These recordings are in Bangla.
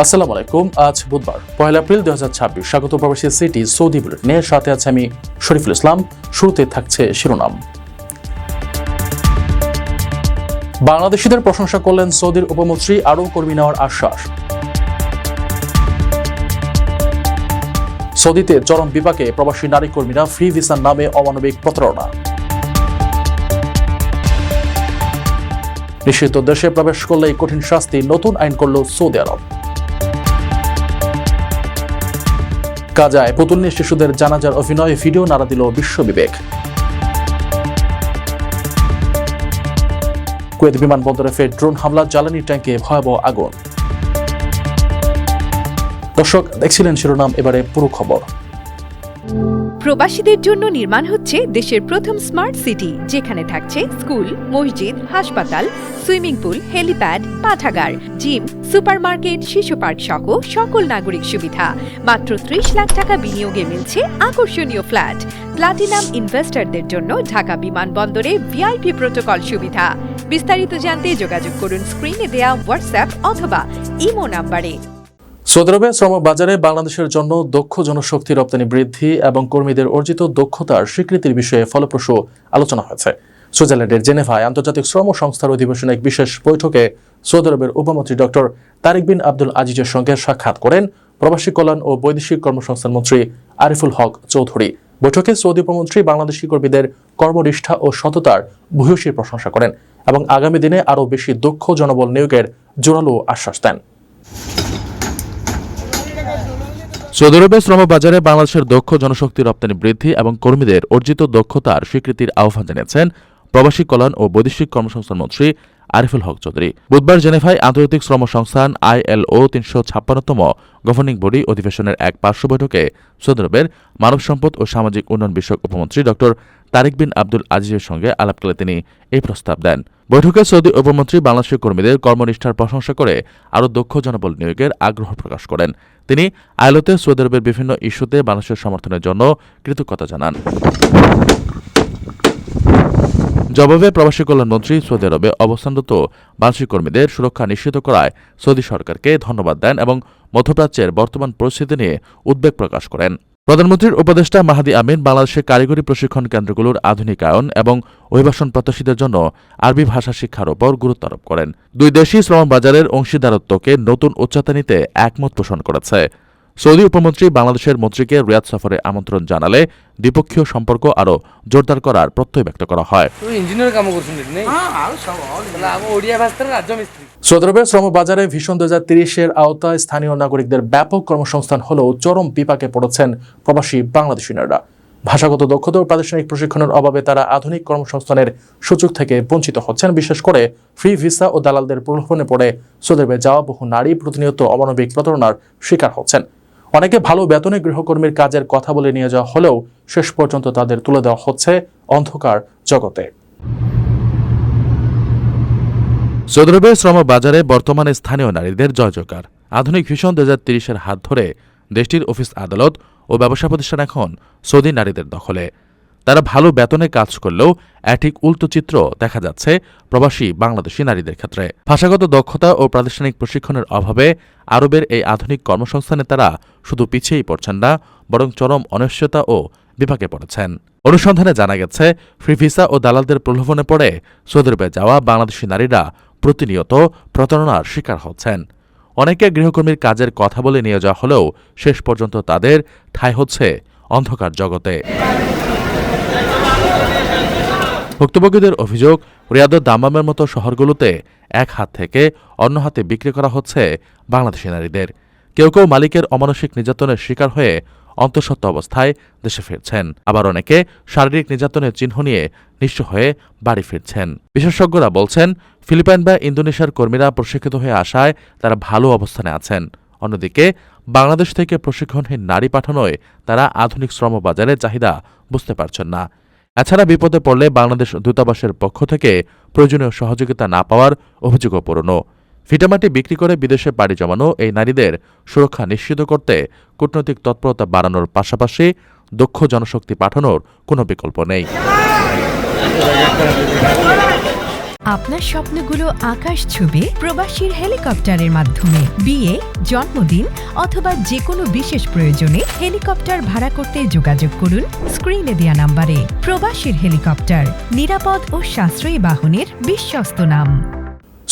আসসালামু আলাইকুম। আজ বুধবার 1 এপ্রিল 2026। স্বাগত প্রবাসী সিটি সৌদি বুলেটিনে। সাথে আছে আমি শরীফুল ইসলাম। শুরুতে থাকছে শিরোনাম। বাংলাদেশিদের প্রশংসা করলেন সৌদির উপমন্ত্রী, আরও কর্মী নেওয়ার আশ্বাস। সৌদিতে চরম বিপাকে প্রবাসী নারী কর্মীরা, ফ্রি ভিসার নামে অমানবিক প্রতারণা। নিষিদ্ধ দেশে প্রবেশ করলেই কঠিন শাস্তি, নতুন আইন করল সৌদি আরব। গাজায় পুতুল নিয়ে শিশুদের জানাজার অভিনয়, ভিডিও নাড়া দিল বিশ্ববিবেক। কুয়েত বিমানবন্দরে ফের ড্রোন হামলা, জ্বালানি ট্যাঙ্কে ভয়াবহ আগুন। দর্শক, দেখছিলেন শিরোনাম, এবারে পুরো খবর। প্রবাসীদের জন্য নির্মাণ হচ্ছে দেশের প্রথম স্মার্ট সিটি, যেখানে থাকছে স্কুল, মসজিদ, হাসপাতাল, সুইমিং পুল, হেলিপ্যাড, পাঠাগার, জিম, সুপারমার্কেট, শিশু পার্ক সহ সকল নাগরিক সুবিধা। মাত্র 30 লাখ টাকা বিনিয়োগে মিলছে আকর্ষণীয় ফ্ল্যাট। প্লাটিনাম ইনভেস্টরদের জন্য ঢাকা বিমানবন্দরে ভিআইপি প্রোটোকল সুবিধা। বিস্তারিত জানতে যোগাযোগ করুন স্ক্রিনে দেয়া হোয়াটসঅ্যাপ অথবা ইমো নাম্বারে। সৌদি আরবে শ্রম বাজারে বাংলাদেশের জন্য দক্ষ জনশক্তি রপ্তানি বৃদ্ধি এবং কর্মীদের অর্জিত দক্ষতার স্বীকৃতির বিষয়ে ফলপ্রসূ আলোচনা হয়েছে। সুইজারল্যান্ডের জেনেভায় আন্তর্জাতিক শ্রম সংস্থার অধিবেশনে এক বিশেষ বৈঠকে সৌদি আরবের উপমন্ত্রী ডক্টর তারিক বিন আব্দুল আজিজের সঙ্গে সাক্ষাৎ করেন প্রবাসী কল্যাণ ও বৈদেশিক কর্মসংস্থান মন্ত্রী আরিফুল হক চৌধুরী। বৈঠকে সৌদি উপমন্ত্রী বাংলাদেশি কর্মীদের কর্মনিষ্ঠা ও সততার ভূয়সী প্রশংসা করেন এবং আগামী দিনে আরও বেশি দক্ষ জনবল নিয়োগের জোরালো আশ্বাস দেন। সৌদি আরবের শ্রম বাজারে বাংলাদেশের দক্ষ জনশক্তি রপ্তানি বৃদ্ধি এবং কর্মীদের অর্জিত দক্ষতার স্বীকৃতির আহ্বান জানিয়েছেন প্রবাসী কল্যাণ ও বৈদেশিক কর্মসংস্থান মন্ত্রী আরিফুল হক চৌধুরী। বুধবার জেনেভায় আন্তর্জাতিক শ্রম সংস্থান ILO 356তম গভর্নিং বডি অধিবেশনের এক পার্শ্ব বৈঠকে সৌদি আরবের মানব সম্পদ ও সামাজিক উন্নয়ন বিষয়ক উপমন্ত্রী ডক্টর তারিক বিন আব্দুল আজিজের সঙ্গে আলাপকালে তিনি এই প্রস্তাব দেন। বৈঠকে সৌদি উপমন্ত্রী বাংলাদেশের কর্মীদের কর্মনিষ্ঠার প্রশংসা করে আরও দক্ষ জনবল নিয়োগের আগ্রহ প্রকাশ করেন। তিনি আইলোতে সৌদি আরবের বিভিন্ন ইস্যুতে বাংলাদেশের সমর্থনের জন্য কৃতজ্ঞতা জানান। জবাবে প্রবাসী কল্যাণ মন্ত্রী সৌদি আরবে অবস্থানরত বাংলাদেশি কর্মীদের সুরক্ষা নিশ্চিত করায় সৌদি সরকারকে ধন্যবাদ দেন এবং মধ্যপ্রাচ্যের বর্তমান পরিস্থিতি নিয়ে উদ্বেগ প্রকাশ করেন। প্রধানমন্ত্রীর উপদেষ্টা মাহাদি আমিন বাংলাদেশের কারিগরি প্রশিক্ষণ কেন্দ্রগুলোর আধুনিকায়ন এবং অভিবাসন প্রত্যাশীদের জন্য আরবি ভাষা শিক্ষার ওপর গুরুত্ব আরোপ করেন। দুই দেশই শ্রম বাজারের অংশীদারত্বকে নতুন উচ্চতা নিতে একমত পোষণ করেছে। সৌদি উপমন্ত্রী বাংলাদেশের মন্ত্রীকে রিয়াদ সফরে আমন্ত্রণ জানালে দ্বিপক্ষীয় সম্পর্ক আরও জোরদার করার প্রত্যয় ব্যক্ত করা হয়। সৌদি আরবের শ্রম বাজারে ভিশন 2030-এর আওতায় স্থানীয় নাগরিকদের ব্যাপক কর্মসংস্থান হলেও চরম বিপাকে পড়েছেন প্রবাসী বাংলাদেশি নারীরা। ভাষাগত দক্ষতা ও প্রাতিষ্ঠানিক প্রশিক্ষণের অভাবে তারা আধুনিক কর্মসংস্থানের সুযোগ থেকে বঞ্চিত হচ্ছেন। বিশেষ করে ফ্রি ভিসা ও দালালদের প্রলোভনে পড়ে সৌদি আরবে যাওয়া বহু নারী প্রতিনিয়ত অমানবিক প্রতারণার শিকার হচ্ছেন। অনেকে ভালো বেতনে গৃহকর্মীর কাজের কথা বলে নিয়ে যাওয়া হলেও শেষ পর্যন্ত তাদের তুলে দেওয়া হচ্ছে অন্ধকার জগতে। সৌদি আরবের শ্রম বাজারে বর্তমানে স্থানীয় নারীদের জয়জয়কার। আধুনিক ভিশন 2030-এর হাত ধরে দেশটির অফিস আদালত ও ব্যবসা প্রতিষ্ঠান এখন সৌদি নারীদের দখলে। তারা ভালো বেতনে কাজ করলেও ঠিক উল্টো চিত্র দেখা যাচ্ছে প্রবাসী বাংলাদেশি নারীদের ক্ষেত্রে। ভাষাগত দক্ষতা ও প্রাতিষ্ঠানিক প্রশিক্ষণের অভাবে আরবের এই আধুনিক কর্মসংস্থানে তারা শুধু পিছিয়েই পড়ছেন না, বরং চরম অনিশ্চয়তা ও বিপাকে পড়েছেন। অনুসন্ধানে জানা গেছে, ফ্রি ভিসা ও দালালদের প্রলোভনে পড়ে সৌদি আরবে যাওয়া বাংলাদেশি নারীরা প্রতিনিয়ত প্রতারণার শিকার হচ্ছেন। অনেকে গৃহকর্মীর কাজের কথা বলে নিয়ে যাওয়া হলেও শেষ পর্যন্ত তাদের ঠাঁই হচ্ছে অন্ধকার জগতে। ভুক্তভোগীদের অভিযোগ, রিয়াদ ও দাম্মামের মতো শহরগুলোতে এক হাত থেকে অন্য হাতে বিক্রি করা হচ্ছে বাংলাদেশি নারীদের। কেউ কেউ মালিকের অমানসিক নির্যাতনের শিকার হয়ে অন্তঃসত্ত্বা অবস্থায় দেশে ফিরছেন, আবার অনেকে শারীরিক নির্যাতনের চিহ্ন নিয়ে নিঃস্ব হয়ে বাড়ি ফিরছেন। বিশেষজ্ঞরা বলছেন, ফিলিপাইন বা ইন্দোনেশিয়ার কর্মীরা প্রশিক্ষিত হয়ে আসায় তারা ভালো অবস্থানে আছেন। অন্যদিকে বাংলাদেশ থেকে প্রশিক্ষণহীন নারী পাঠানোয় তারা আধুনিক শ্রম বাজারের চাহিদা বুঝতে পারছেন না। এছাড়া বিপদে পড়লে বাংলাদেশ দূতাবাসের পক্ষ থেকে প্রয়োজনীয় সহযোগিতা না পাওয়ার অভিযোগও পুরনো। ভিটামাটি বিক্রি করে বিদেশে পাড়ি জমানো এই নারীদের সুরক্ষা নিশ্চিত করতে কূটনৈতিক তৎপরতা বাড়ানোর পাশাপাশি দক্ষ জনশক্তি পাঠানোর কোনো বিকল্প নেই। আপনার স্বপ্নগুলো আকাশ ছুবে প্রবাসীর হেলিকপ্টারের মাধ্যমে। বিয়ে, জন্মদিন অথবা যে কোনো বিশেষ প্রয়োজনে হেলিকপ্টার ভাড়া করতে যোগাযোগ করুন স্ক্রিনে দেয়া নাম্বারে। প্রবাসীর হেলিকপ্টার, নিরাপদ ও সাশ্রয়ী বাহনের বিশ্বস্ত নাম।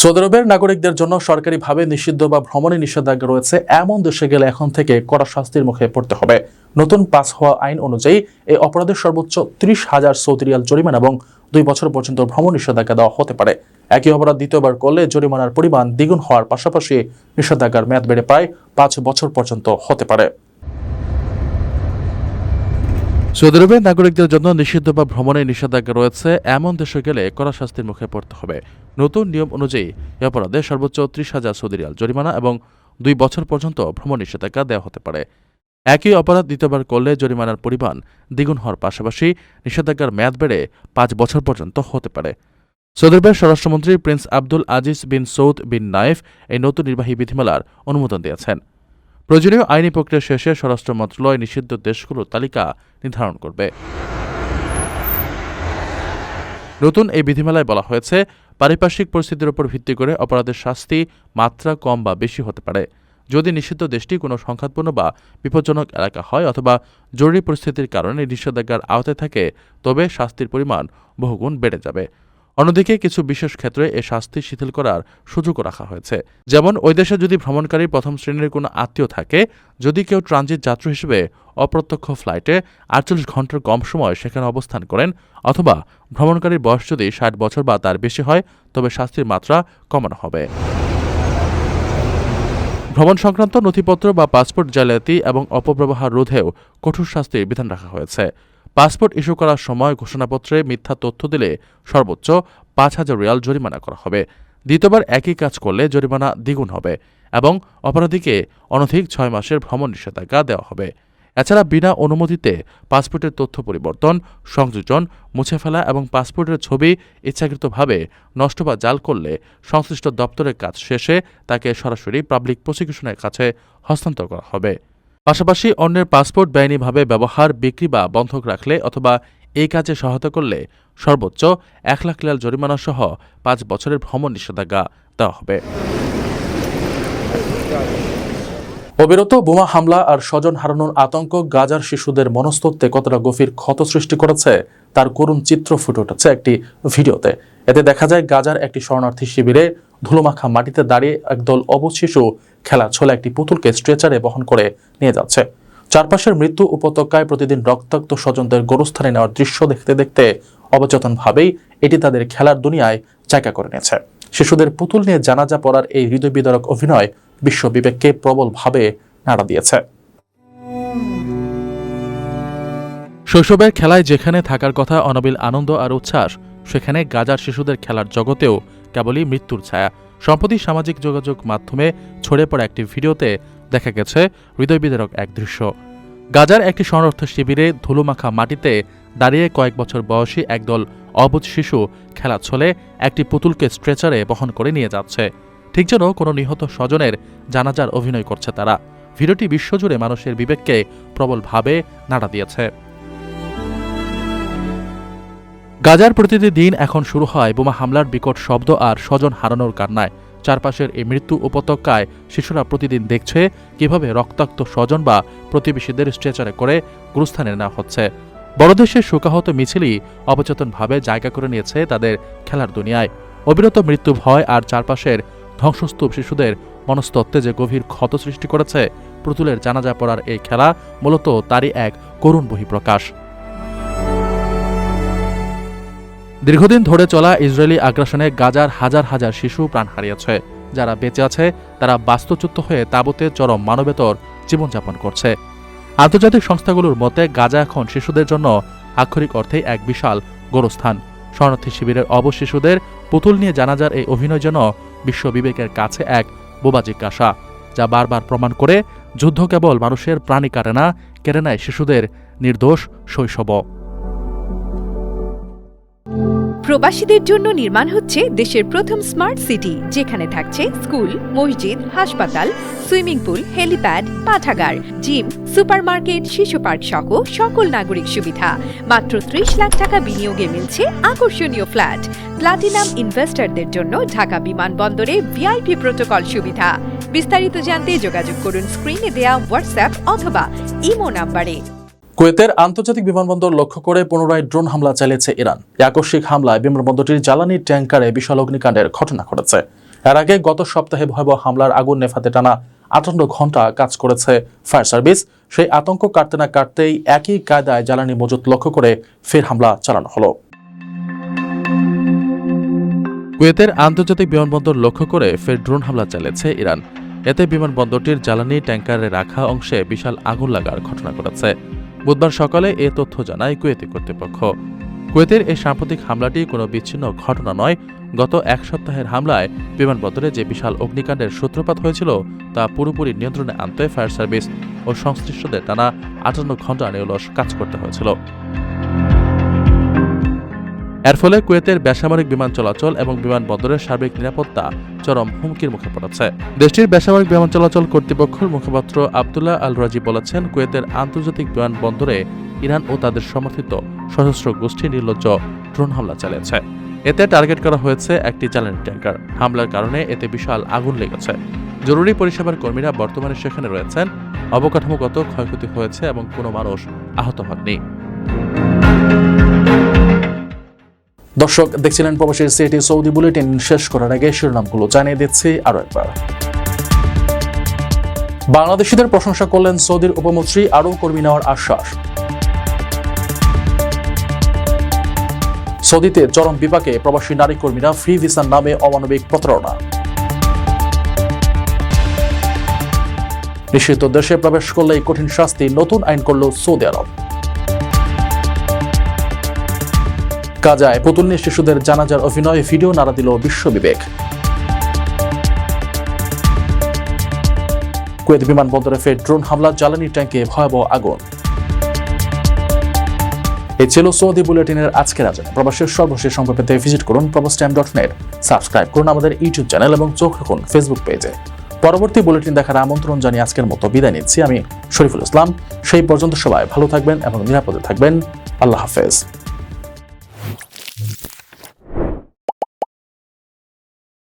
সৌদি আরবের নাগরিকদের জন্য সরকারিভাবে নিষিদ্ধ বা ভ্রমণে নিষেধাজ্ঞা রয়েছে এমন দেশে গেলে এখন থেকে কড়া শাস্তির মুখে পড়তে হবে। নতুন পাস হওয়া আইন অনুযায়ী এই অপরাধের সর্বোচ্চ 30,000 সৌদি রিয়াল জরিমানা এবং 2 বছর পর্যন্ত ভ্রমণ নিষেধাজ্ঞা দেওয়া হতে পারে। একই অপরাধ দ্বিতীয়বার করলে জরিমানার পরিমাণ দ্বিগুণ হওয়ার পাশাপাশি নিষেধাজ্ঞার মেয়াদ বেড়ে প্রায় 5 বছর পর্যন্ত হতে পারে। সৌদি আরবের নাগরিকদের জন্য নিষিদ্ধ বা ভ্রমণে নিষেধাজ্ঞা রয়েছে এমন দেশে গেলে কড়া শাস্তির মুখে পড়তে হবে। নতুন নিয়ম অনুযায়ী এ অপরাধে সর্বোচ্চ 30,000 সৌদি রিয়াল জরিমানা এবং 2 বছর পর্যন্ত ভ্রমণ নিষেধাজ্ঞা দেওয়া হতে পারে। একই অপরাধ দ্বিতীয়বার করলে জরিমানার পরিমাণ দ্বিগুণ হওয়ার পাশাপাশি নিষেধাজ্ঞার মেয়াদ বেড়ে 5 বছর পর্যন্ত হতে পারে। সৌদি আরবের স্বরাষ্ট্রমন্ত্রী প্রিন্স আব্দুল আজিজ বিন সৌদ বিন নায়েফ এই নতুন নির্বাহী বিধিমালার অনুমোদন দিয়েছেন। প্রয়োজনীয় আইনি প্রক্রিয়া শেষে স্বরাষ্ট্র মন্ত্রণালয় নিষিদ্ধ দেশগুলোর তালিকা নির্ধারণ করবে। নতুন এই বিধিমালায় বলা হয়েছে, পারিপার্শ্বিক পরিস্থিতির উপর ভিত্তি করে অপরাধের শাস্তি মাত্রা কম বা বেশি হতে পারে। যদি নিষিদ্ধ দেশটি কোনো সংঘাতপূর্ণ বা বিপজ্জনক এলাকা হয় অথবা জরুরি পরিস্থিতির কারণে নিষেধাজ্ঞার আওতায় থাকে, তবে শাস্তির পরিমাণ বহুগুণ বেড়ে যাবে। অন্যদিকে কিছু বিশেষ ক্ষেত্রে এ শাস্তি শিথিল করার সুযোগও রাখা হয়েছে। যেমন ওই দেশে যদি ভ্রমণকারীর প্রথম শ্রেণীর কোনো আত্মীয় থাকে, যদি কেউ ট্রানজিট যাত্রী হিসেবে অপ্রত্যক্ষ ফ্লাইটে 48 ঘন্টার কম সময় সেখানে অবস্থান করেন, অথবা ভ্রমণকারীর বয়স যদি 60 বছর বা তার বেশি হয়, তবে শাস্তির মাত্রা কমানো হবে। ভ্রমণ সংক্রান্ত নথিপত্র বা পাসপোর্ট জালিয়াতি এবং অপব্যবহার রোধেও কঠোর শাস্তির বিধান রাখা হয়েছে। পাসপোর্ট ইস্যু করার সময় ঘোষণাপত্রে মিথ্যা তথ্য দিলে সর্বোচ্চ 5,000 রিয়াল জরিমানা করা হবে। দ্বিতীয়বার একই কাজ করলে জরিমানা দ্বিগুণ হবে এবং অপরাধীকে অনধিক 6 মাসের ভ্রমণ নিষেধাজ্ঞা দেওয়া হবে। এছাড়া বিনা অনুমতিতে পাসপোর্টের তথ্য পরিবর্তন, সংযোজন, মুছে ফেলা এবং পাসপোর্টের ছবি ইচ্ছাকৃতভাবে নষ্ট বা জাল করলে সংশ্লিষ্ট দপ্তরের কাজ শেষে তাকে সরাসরি পাবলিক প্রসিকিউশনের কাছে হস্তান্তর করা হবে। পাশাপাশি অন্যের পাসপোর্ট বেআইনিভাবে ব্যবহার, বিক্রি বা বন্ধক রাখলে অথবা এই কাজে সহায়তা করলে সর্বোচ্চ 1 লাখ রিয়াল জরিমানা সহ 5 বছরের ভ্রমণ নিষেধাজ্ঞা দেওয়া হবে। অবিরত বোমা হামলা আর স্বজন হারানোর আতঙ্ক গাজার শিশুদের মনস্তত্ত্বে কতটা গভীর ক্ষত সৃষ্টি করেছে তার করুণ চিত্র ফুটে উঠেছে একটি ভিডিওতে। এতে দেখা যায় গাজার একটি শরণার্থী শিবিরে ধুলোমাখা মাটিতে দাঁড়িয়ে একদল অবুঝ শিশু খেলার ছলে একটি পুতুলকে স্ট্রেচারে বহন করে নিয়ে যাচ্ছে। চারপাশের মৃত্যু উপত্যকায় প্রতিদিন রক্তাক্ত স্বজনদের গোরস্থানে নেওয়ার দৃশ্য দেখতে দেখতে অবচেতনভাবেই এটি তাদের খেলার দুনিয়ায় জায়গা করে নিয়েছে। শিশুদের পুতুল নিয়ে জানাজা পড়ার এই হৃদয়বিদারক অভিনয় বিশ্ব বিবেককে প্রবলভাবে নাড়া দিয়েছে। শৈশবের খেলায় যেখানে থাকার কথা অনবিল আনন্দ আর উচ্ছ্বাস, সেখানে গাজার শিশুদের খেলার জগতেও কেবলই মৃত্যুর ছায়া। সম্প্রতি সামাজিক যোগাযোগ মাধ্যমে ছড়িয়ে পড়া একটি ভিডিওতে দেখা গেছে হৃদয়বিদারক এক দৃশ্য। গাজার একটি শরণার্থী শিবিরে ধুলোমাখা মাটিতে দাঁড়িয়ে কয়েক বছর বয়সী একদল অবুঝ শিশু খেলা ছলে একটি পুতুলকে স্ট্রেচারে বহন করে নিয়ে যাচ্ছে, ঠিক যেন কোনো নিহত স্বজনের জানাজার অভিনয় করছে তারা। ভিডিওটি বিশ্বজুড়ে মানুষের বিবেককে প্রবলভাবে নাড়া দিয়েছে। গাজার প্রতিটি দিন এখন শুরু হয় বোমা হামলার বিকট শব্দ আর স্বজন হারানোর কান্নায়। চারপাশের এই মৃত্যু উপত্যকায় শিশুরা প্রতিদিন দেখছে কিভাবে রক্তাক্ত স্বজন বা প্রতিবেশীদের স্ট্রেচারে করে গুরুস্থানে নেওয়া হচ্ছে। বড় দেশের শোকাহত মিছিলই অবচেতনভাবে জায়গা করে নিয়েছে তাদের খেলার দুনিয়ায়। অবিরত মৃত্যু ভয় আর চারপাশের ধ্বংসস্তূপ শিশুদের মনস্তত্ত্বে যে গভীর ক্ষত সৃষ্টি করেছে, পুতুলের জানাজা পড়ার এই খেলা মূলত তারই এক করুণ বহিঃপ্রকাশ। দীর্ঘদিন ধরে চলা ইসরায়েলি আগ্রাসনে গাজার হাজার হাজার শিশু প্রাণ হারিয়েছে। যারা বেঁচে আছে তারা বাস্তুচ্যুত হয়ে তাঁবুতে চরম মানবেতর জীবনযাপন করছে। আন্তর্জাতিক সংস্থাগুলোর মতে গাজা এখন শিশুদের জন্য আক্ষরিক অর্থেই এক বিশাল গোরস্থান। শরণার্থী শিবিরের অবশ শিশুদের পুতুল নিয়ে জানাজার এই অভিনয় যেন বিশ্ব বিবেকের কাছে এক বোবা জিজ্ঞাসা, যা বারবার প্রমাণ করে যুদ্ধ কেবল মানুষের প্রাণী কাটে না, কেড়ে নেয় শিশুদের নির্দোষ শৈশব। প্রবাসীদের জন্য নির্মাণ হচ্ছে দেশের প্রথম স্মার্ট সিটি, যেখানে থাকছে স্কুল, মসজিদ, হাসপাতাল, সুইমিং পুল, হেলিপ্যাড, পাঠাগার, জিম, সুপারমার্কেট, শিশু পার্ক সহ সকল নাগরিক সুবিধা। মাত্র 30 লাখ টাকা বিনিয়োগে মিলছে আকর্ষণীয় ফ্ল্যাট। প্লাটিনাম ইনভেস্টরদের জন্য ঢাকা বিমানবন্দরে ভিআইপি প্রোটোকল সুবিধা। বিস্তারিত জানতে যোগাযোগ করুন স্ক্রিনে দেয়া হোয়াটসঅ্যাপ অথবা ইমো নাম্বারে। কুয়েতের আন্তর্জাতিক বিমানবন্দর লক্ষ্য করে পুনরায় ড্রোন হামলা চালিয়েছে ইরান। এই আকস্মিক হামলায় বিমানবন্দরটির জ্বালানি ট্যাঙ্কারে বিশাল অগ্নিকাণ্ডের ঘটনা ঘটেছে। এর আগে গত সপ্তাহে ভয়াবহ হামলার আগুন নেভাতে টানা 58 ঘন্টা কাজ করেছে ফায়ার সার্ভিস। সেই আতঙ্ক কাটতে না কাটতেই একই কায়দায় জ্বালানি মজুত লক্ষ্য করে ফের হামলা চালানো হলো। কুয়েতের আন্তর্জাতিক বিমানবন্দর লক্ষ্য করে ফের ড্রোন হামলা চালিয়েছে ইরান। এতে বিমানবন্দরটির জ্বালানি ট্যাঙ্কারে রাখা অংশে বিশাল আগুন লাগার ঘটনা ঘটেছে। বুধবার সকালে এ তথ্য জানায় কুয়েতি কর্তৃপক্ষ। কুয়েতের এই সাম্প্রতিক হামলাটি কোনো বিচ্ছিন্ন ঘটনা নয়। গত এক সপ্তাহের হামলায় বিমানবন্দরে যে বিশাল অগ্নিকাণ্ডের সূত্রপাত হয়েছিল তা পুরোপুরি নিয়ন্ত্রণে আনতে ফায়ার সার্ভিস ও সংশ্লিষ্টদের টানা 58 ঘণ্টা নিরলস কাজ করতে হয়েছিল। এর ফলে কুয়েতের বেসামরিক বিমান চলাচল এবং বিমানবন্দরের সার্বিক নিরাপত্তা চরম হুমকির মুখে পড়েছে। দেশটির বেসামরিক বিমান চলাচল কর্তৃপক্ষের মুখপাত্র আবদুল্লাহ আল রাজি বলেছেন, কুয়েতের আন্তর্জাতিক বিমানবন্দরে ইরান ও তাদের সমর্থিত সশস্ত্র গোষ্ঠী নির্লজ্জ ড্রোন হামলা চালিয়েছে। এতে টার্গেট করা হয়েছে একটি জ্বালানি ট্যাঙ্কার। হামলার কারণে এতে বিশাল আগুন লেগেছে। জরুরি পরিষেবার কর্মীরা বর্তমানে সেখানে রয়েছেন। অবকাঠামোগত ক্ষয়ক্ষতি হয়েছে এবং কোনো মানুষ আহত হননি। দর্শক দেখছিলেন প্রবাসীর সিটি সৌদি বুলেটিন। শেষ করার আগে শিরোনামগুলো জানিয়ে দিচ্ছি আরো একবার। বাংলাদেশিদের প্রশংসা করলেন সৌদির উপমন্ত্রী, আরও কর্মী নেওয়ার আশ্বাস। সৌদিতে চরম বিপাকে প্রবাসী নারী কর্মীরা, ফ্রি ভিসার নামে অমানবিক প্রতারণা। নিষিদ্ধ দেশে প্রবেশ করলেই কঠিন শাস্তি, নতুন আইন করল সৌদি আরব। গাজায় পুতুল নিয়ে শিশুদের জানাজার অভিনয় ভিডিও নাড়া দিল বিশ্ব বিবেক। কুয়েত বিমানবন্দরে ফের ড্রোন হামলা, জ্বালানি ট্যাঙ্কে ভয়াবহ আগুন। এই ছিল সৌদি বুলেটিনের আজকের আয়োজন। প্রবাসের সর্বশেষ সংবাদ পেতে ভিজিট করুন probastime.net। সাবস্ক্রাইব করুন আমাদের ইউটিউব চ্যানেল এবং চোখ রাখুন ফেসবুক পেজে। পরবর্তী বুলেটিন দেখার আমন্ত্রণ জানিয়ে আজকের মতো বিদায় নিচ্ছি আমি শরীফুল ইসলাম। সেই পর্যন্ত সবাই ভালো থাকবেন এবং নিরাপদে থাকবেন। আল্লাহ হাফেজ।